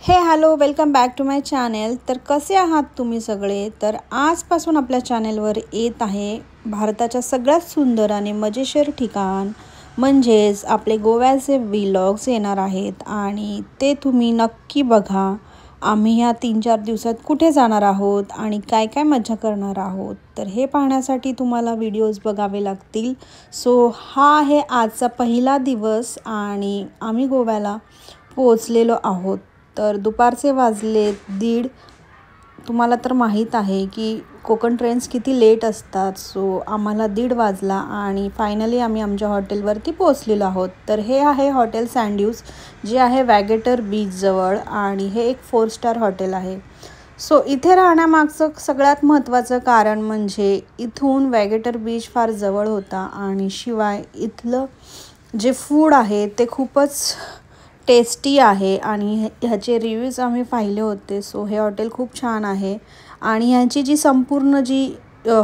हे hello welcome back to my channel. तर कसे आहात तुम्ही सगळे? तर आजपासून आपल्या चॅनेलवर येत आहे भारताच्या सगळ्यात सुंदर आणि मजेशीर ठिकाण म्हणजेच आपले गोव्याचे व्लॉग्स येणार आहेत आणि ते तुम्ही नक्की बघा। आम्ही ह्या 3-4 दिवसात कुठे जाणार आहोत आणि काय काय मजा करणार आहोत, तर हे पाहण्यासाठी तुम्हाला व्हिडिओज बघावे लागतील। सो हा आहे आजचा पहिला दिवस आणि आम्ही गोव्याला पोहोचलेलो आहोत। तर दुपारचे वाजले 1:30। तुम्हाला तर माहीत आहे की कोकण ट्रेन्स किती लेट असतात। सो आम्हाला 1:30 वाजला आणि फायनली आम्ही आमच्या हॉटेलवरती पोहोचलेलो आहोत। तर हे आहे हॉटेल सँड्यूज, जे आहे वॅगेटर बीचजवळ आणि हे एक 4 स्टार हॉटेल आहे। सो इथे राहण्यामागचं सगळ्यात महत्त्वाचं कारण म्हणजे इथून वॅगेटर बीच फार जवळ होता आणि शिवाय इथलं जे फूड आहे ते खूपच टेस्टी आहे आणि ह्याचे रिव्ह्यूज आम्ही पाहिले होते। सो हे हॉटेल खूप छान आहे आणि ह्याची जी संपूर्ण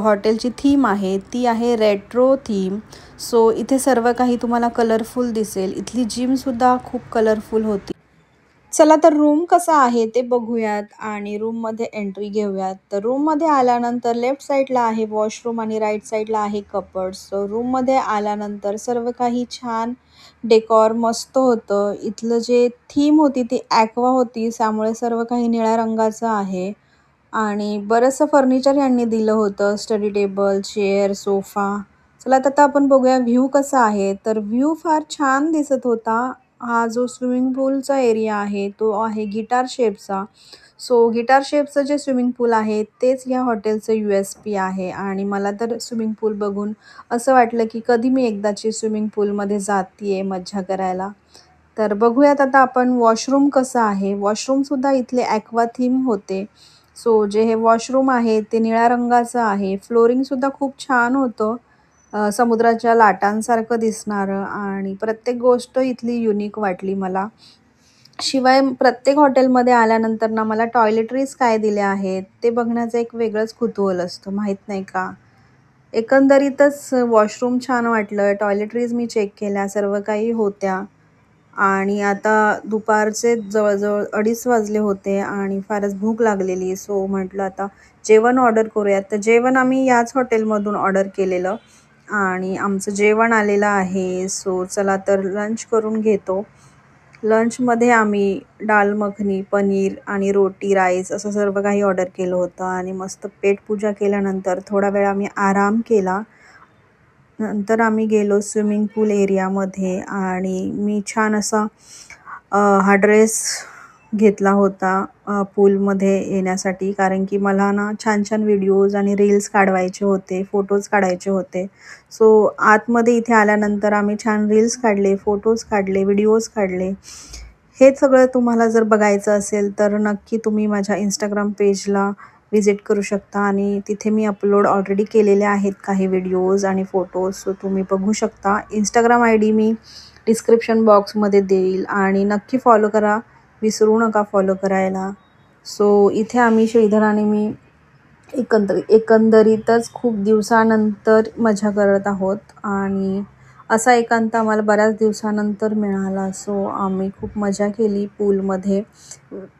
हॉटेलची थीम आहे ती आहे रेट्रो थीम। सो इथे सर्व काही तुम्हाला कलरफुल दिसेल। इथली जिमसुद्धा खूप कलरफुल होती। चला तर रूम कसा आहे ते बघूयात आणि रूममध्ये एंट्री घेऊयात। तर रूममध्ये आल्यानंतर लेफ्ट साईडला आहे वॉशरूम आणि राईट साईडला आहे कपड। सो रूममध्ये आल्यानंतर सर्व काही छान डेकॉर मस्त होतं। इथलं जे थीम होती ती ॲक्वा होती, त्यामुळे सर्व काही निळ्या रंगाचं आहे आणि बरंचसं फर्निचर यांनी दिलं होतं, स्टडी टेबल, चेअर, सोफा। चला तर आता आपण बघूया व्ह्यू कसा आहे। तर व्ह्यू फार छान दिसत होता। हा जो स्विमिंग पूलचा एरिया आहे तो आहे गिटार शेपचा। सो गिटार शेपचं जे स्विमिंग पूल आहे तेच या हॉटेलचं USP आहे आणि मला तर स्विमिंग पूल बघून असं वाटलं की कधी मी एकदाची स्विमिंग पूलमध्ये जातीये मज्जा करायला। तर बघूयात आता आपण वॉशरूम कसं आहे। वॉशरूमसुद्धा इथले ॲक्वा थीम होते। सो जे हे वॉशरूम आहे ते निळ्या रंगाचं आहे। फ्लोरिंगसुद्धा खूप छान होतं, समुद्राच्या लाटांसारखं दिसणारं आणि प्रत्येक गोष्ट इथली युनिक वाटली मला। शिवाय प्रत्येक हॉटेलमध्ये आल्यानंतर ना मला टॉयलेटरीज काय दिल्या आहेत ते बघण्याचं एक वेगळंच कुतूहल असतं, माहीत नाही का? एकंदरीतच वॉशरूम छान वाटलं, टॉयलेटरीज मी चेक केल्या, सर्व काही होत्या आणि आता दुपारचे जवळजवळ 2:30 वाजले होते आणि फारच भूक लागलेली। सो म्हटलं आता जेवण ऑर्डर करूयात। तर जेवण आम्ही याच हॉटेलमधून ऑर्डर केलेलं आणि आमचं जेवण आलेलं आहे। सो चला तर लंच करून घेतो। लंचमध्ये आम्ही दाल मखनी, पनीर आणि रोटी, राईस असं सर्व काही ऑर्डर केलं होतं आणि मस्त पेटपूजा केल्यानंतर थोडा वेळ आम्ही आराम केला। नंतर आम्ही गेलो स्विमिंग पूल एरियामध्ये आणि मी छान असा हा ड्रेस घेतला होता पूलमध्ये येण्यासाठी, कारण की मला ना छान छान व्हिडिओज आणि रील्स काढवायचे होते, फोटोज काढायचे होते। सो आतमध्ये इथे आल्यानंतर आम्ही छान रील्स काढले, फोटोज काढले, व्हिडिओज काढले। हे सगळं तुम्हाला जर बघायचं असेल तर नक्की तुम्ही माझ्या इंस्टाग्राम पेजला व्हिजिट करू शकता आणि तिथे मी अपलोड ऑलरेडी केलेले आहेत काही व्हिडिओज आणि फोटोज। सो तुम्ही बघू शकता। इंस्टाग्राम ID मी डिस्क्रिप्शन बॉक्समध्ये देईल आणि नक्की फॉलो करा, विसरू नका फॉलो करायला। सो इथे आम्ही श्रीधर आणि मी एकंदरीतच खूप दिवसानंतर मजा करत आहोत आणि असा एकांत आम्हाला बऱ्याच दिवसानंतर मिळाला। सो आम्ही खूप मजा केली पूलमध्ये,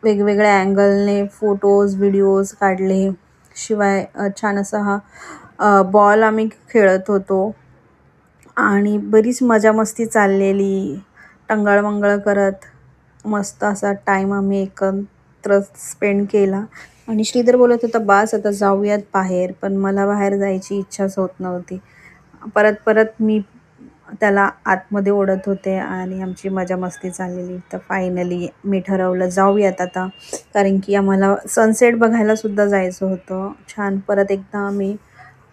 वेगवेगळ्या अँगलने फोटोज, व्हिडिओज काढले। शिवाय छान असा हा बॉल आम्ही खेळत होतो आणि बरीच मजा मस्ती चाललेली, टंगळमंगळ करत मस्त असा टाईम आम्ही एकत्र स्पेंड केला आणि श्रीधर बोलत होता बास आता जाऊयात बाहेर, पण मला बाहेर जायची इच्छाच होत नव्हती। परत मी त्याला आतमध्ये ओढत होते आणि आमची मजा मस्ती चाललेली। तर फायनली मी ठरवलं जाऊयात आता, कारण की आम्हाला सनसेट बघायला सुद्धा जायचं होतं। छान परत एकदा आम्ही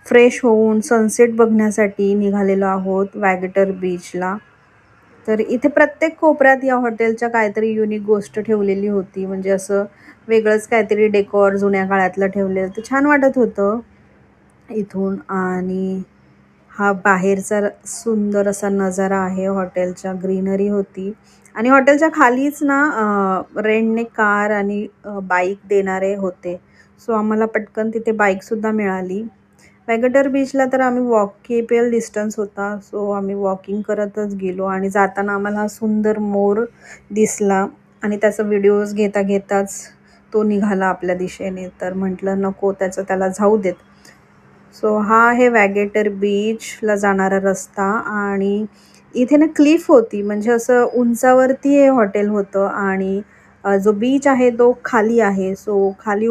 फ्रेश होऊन सनसेट बघण्यासाठी निघालेलो आहोत वॅगेटर बीचला। तर इथे प्रत्येक कोपऱ्यात या हॉटेलच्या काहीतरी युनिक गोष्ट ठेवलेली होती, म्हणजे असं वेगळंच काहीतरी डेकॉर जुन्या काळातलं ठेवलेलं, तर छान वाटत होतं इथून। आणि हा बाहेरचा सुंदर असा नजारा आहे हॉटेलच्या, ग्रीनरी होती आणि हॉटेलच्या खालीच ना रेंटने कार आणि बाईक देणारे होते। सो आम्हाला पटकन तिथे बाईकसुद्धा मिळाली। वॅगेटर बीचला तर आम्ही वॉकेबल डिस्टन्स होता, सो आम्ही वॉकिंग करतच गेलो आणि जाताना आम्हाला हा सुंदर मोर दिसला आणि त्याचा व्हिडिओज घेता घेताच तो निघाला आपल्या दिशेने. तर म्हटलं नको, त्याला जाऊ देत. सो हा आहे वॅगेटर बीचला जाणारा रस्ता. आणि इथे ना क्लिफ होती, म्हणजे असं उंचावरती हे हॉटेल होतं आणि जो बीच आहे तो खाली आहे. सो खाली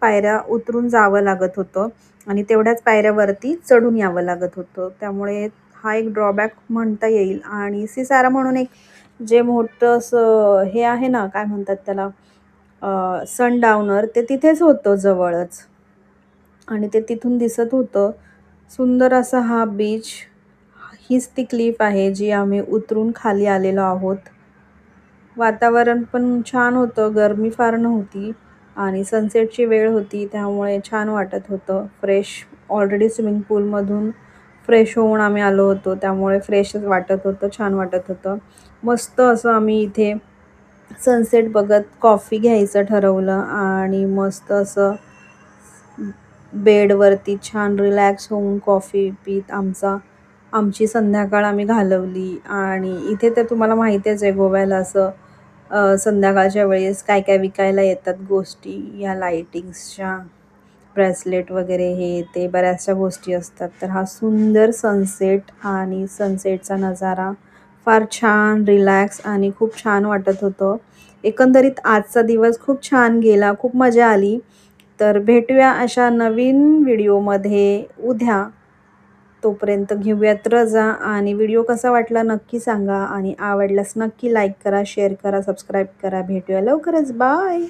पायऱ्या उतरून जावं लागत होतं आणि तेवढ्याच पायऱ्यावरती चढून यावं लागत होतं. त्यामुळे हा एक ड्रॉबॅक म्हणता येईल. आणि सिसारा म्हणून एक जे मोठं असं हे आहे ना, काय म्हणतात त्याला, सनडाउनर, ते तिथेच होतं जवळच आणि ते तिथून दिसत होतं. सुंदर असा हा बीच, हीच ती क्लिफ आहे जी आम्ही उतरून खाली आलेलो आहोत. वातावरण पण छान होतं, गरमी फार नव्हती आणि सनसेटची वेळ होती त्यामुळे छान वाटत होतं. फ्रेश, ऑलरेडी स्विमिंग पूलमधून फ्रेश होऊन आम्ही आलो होतो त्यामुळे फ्रेशच वाटत होतं, छान वाटत होतं. मस्त असं आम्ही इथे सनसेट बघत कॉफी घ्यायचं ठरवलं आणि मस्त असं बेडवरती छान रिलॅक्स होऊन कॉफी पीत आमची संध्याकाळ आम्ही घालवली. आणि इथे तर तुम्हाला माहितीच आहे गोव्याला असं संध्याकाळच्या वेळेस काय काय विकायला येतात गोष्टी, या लाइटिंग्सच्या, ब्रेसलेट वगैरे, हे ते बऱ्याचशा गोष्टी असतात. तर हा सुंदर सनसेट आणि सनसेटचा नजारा फार छान, रिलॅक्स आणि खूप छान वाटत होतं. एकंदरीत आजचा दिवस खूप छान गेला, खूप मजा आली. तर भेटूया अशा नवीन व्हिडिओमध्ये उद्या. तोपर्यंत घेऊयात रजा. आणि व्हिडिओ कसा वाटला नक्की सांगा आणि आवडल्यास नक्की लाईक करा, शेअर करा, सबस्क्राईब करा. भेटूया लवकरच. बाय.